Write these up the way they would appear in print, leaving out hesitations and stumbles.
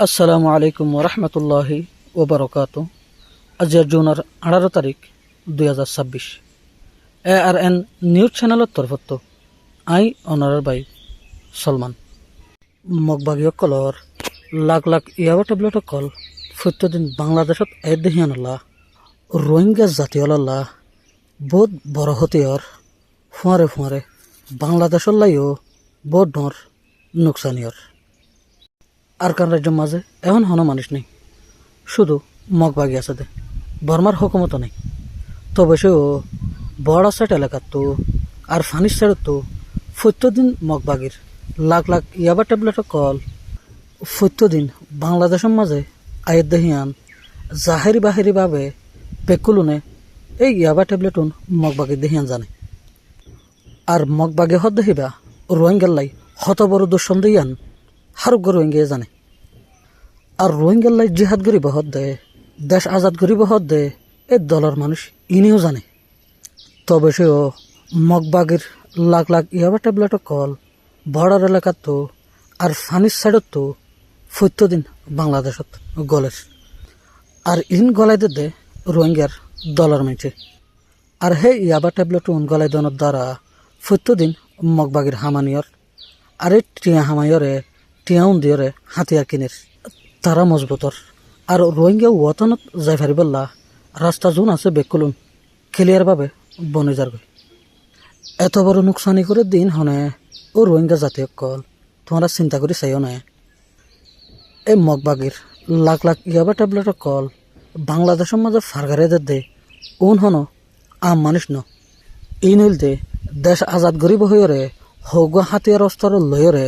আসসালামু আলাইকুম ওরহমতুল্লাহি ওবরকাত। আজিয়ার জুনের 18 তারিখ 2026 ARN নিউজ চ্যানেলের তরফত আই অনারার বাই সলমান মগবাগীয় কলর লাখ লাখ ইয়াবা টেবলেট কল প্রত্যেকদিন বাংলাদেশত এদিহিয়ানলা রোহিঙ্গা জাতীয়লা বহুত বড় হতেয়র ফুঁয়ারে ফুঁয়ারে বাংলাদেশর লাইও বহুত ডর নোকসানিয়র আর কান রাজ্যের মাঝে এখন হন মানুষ নেই, শুধু মগবাগি আছে দে বর্মার হুকুমত নেই। তবে সেও বড় সাইড এলাকার তো আর ফানির সাইডত তো প্রত্যেকদিন মগবাগির লাখ লাখ ইয়াবা ট্যাবলেট কল প্রত্যেকদিন বাংলাদেশের মাঝে আয়ের দেহিয়ান জাহেরি বাহেরি ভাবে পেকুলুনে এই ইয়াবা ট্যাবলেটুন মগবাগি দেহিয়ান জানে। আর মগবাগে হদ দেখিবা রোহিঙ্গাল্লাই হত বড় দুঃসন্দেহিয়ান হারুক রোহিঙ্গা জানে। আর রোহিঙ্গাল্লাই জিহাদ গরিব হদ দে দেশ আজাদ গরিব হদ দে এই দলের মানুষ ইনিও জানে। তবে সেও মগবাগির লাখ লাখ ইয়াবা ট্যাবলেট কল বর্ডার এলাকার তো আর ফানির সাইডত তো প্রত্যেকদিন বাংলাদেশত গলের আর ইন গলাই দে রোহিঙ্গার দলের মেছে। আর হে ইয়াবা ট্যাবলেট গলাই দনের দ্বারা প্রত্যেকদিন মগবাগির হামানিয়র আর এই টিয়া হামাইয়রে টিয়াউন দিয়রে হাতিয়ার কিনের তারা মজবুতর। আর রোহিঙ্গা ওয়াতনত যাই ফারিবল্লা রাস্তা জোন আছে বেকুলুন ক্লিয়ার ভাবে বনে যার গই এত বড় নোকসানি করে দিন হনে ও রোহিঙ্গা জাতীয় কল তোমরা চিন্তা করে চাইও না। এই মগবাগির লাখ লাখ ইয়াবা ট্যাবলেটের কল বাংলাদেশের মাঝে ফারগারে দে উন হন আম মানুষ ন ই নইল দে দেশ আজাদ গরিব হইরে হৌগ হাতিয়ার অস্ত্র লইরে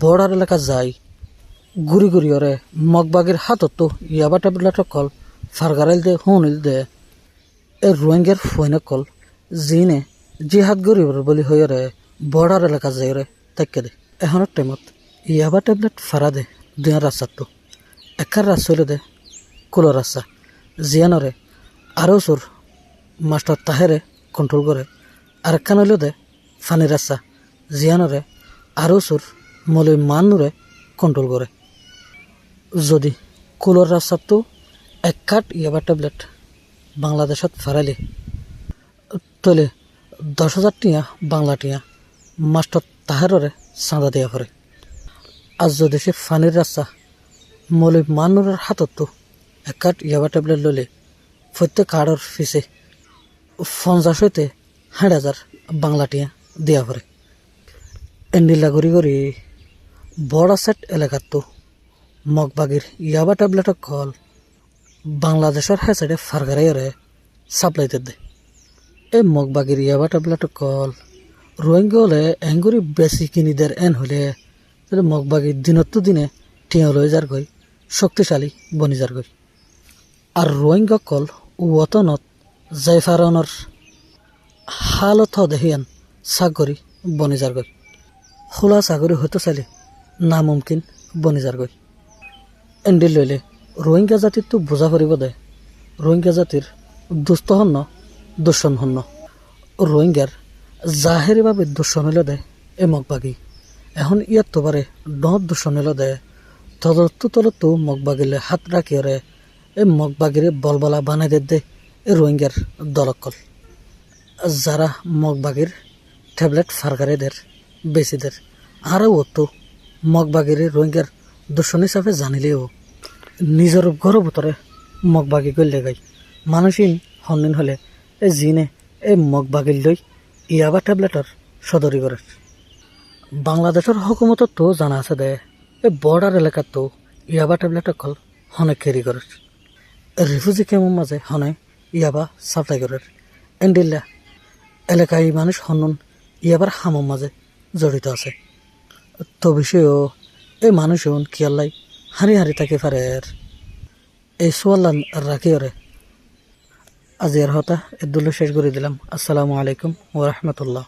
বর্ডার এলাকা যায় গুড়ি গুড়িয়রে মগবাগির হাতত তো ইয়াবা ট্যাবলেটের কল ফারগারাইল দে হুনিল দে এ রোহিঙ্গার ফৈনে কল জিনে জিহাদ গরিবর বলি হইরে বর্ডার এলাকা যাইরে তাকে দে এখনের টাইমত ইয়াবা ট্যাবলেট ফারা দে দুয়ার রাস্তার তো একার রাস্তা হইলে দে কুলো রাস্তা জিয়ানরে আরও সুর মাস্টার তাহেরে কন্ট্রোল করে আর একখান হইল দে ফানি রাস্তা জিয়ানরে আরও সুর মৌলই মানুরে কন্ট্রোল করে। যদি কুলোর রাস্তার তো এক কাঠ ইয়াবা ট্যাবলেট বাংলাদেশত ফারাইলে তলে 10,000 টিয়া বাংলা টিয়া মাস্টার তাহেররে চাঁদা দেওয়া করে। আর যদি সে ফানির রাস্তা মৌলই মানুরের হাতত তো এক কাঠ ইয়াবা ট্যাবলেট লইলে প্রত্যেক কার্ডর ফিসে 50 হইতে 60,000 বাংলা টিয়া দেওয়া করে। এন্ডিলা গড়ি গড়ি বড় সেট এলাকার তো মগবাগির ইয়াবা ট্যাবলেটের কল বাংলাদেশের হ্যাঁ সাইডে ফারগারাইরে সাপ্লাইতে দে। এই মগবাগির ইয়াবা ট্যাবলেটের কল রোহিঙ্গা হলে এঙ্গুরি বেশি কিনি দের এন হলে মগবাগির দিনত দিনে টিয়া লই যার গই শক্তিশালী বনি যার গই। আর রোহিঙ্গা কল ওতনত জাইফারনের হালত দেহিয়ান সাগরি বনি যার গই খোলা সাগরি হতে চাইলে নামুমকিন বনি যার গই। এন্ডি লইলে রোহিঙ্গা জাতির তো বোঝা করিব দে রোহিঙ্গা জাতির দুস্থ হন্য দূষণ হন্য রোহিঙ্গার জাহেরিভাবে দূষণ হইলে দে এ মগবাগি এখন ইয়ার তোবারে ডত দূষণ হইলে দে তদত্ত তলত মগবাগিলে হাত রাখিয়রে এ মগবাগিরে বলবলা বানাই দে এ রোহিঙ্গার দলকল যারা মগবাগির ট্যাবলেট ফারগারেদের বেশিদের আরও তো মগবাগিরে রোহিঙ্গার দূষণ হিসাবে জানিলেও নিজের ঘরের ভিতরে মগবাগি করলে গাই মানুষই সন্দিন হলে এই জিনে এই মগবাগির লই ইয়াবা ট্যাবলেটের সদরি করে। বাংলাদেশের হুকুমতত তো জানা আছে দে এই বর্ডার এলাকার তো ইয়াবা ট্যাবলেটের কল হনে ক্যারি করে রিফিউজি ক্যাম্পের মাঝে হনে ইয়াবা সাপ্লাই করে। এন্ডিল্লা এলাকায় মানুষ হনন ইয়াবার হামের মাঝে জড়িত আছে। তো বিষয়েও এই মানুষ কিয়াল্লাই হারি হারি তাকে পারে এই সোয়াল্লান রাখি ওরে আজ এর হতা এদুল্লা শেষ করে দিলাম। আসসালামু আলাইকুম ওয়া রাহমাতুল্লাহ।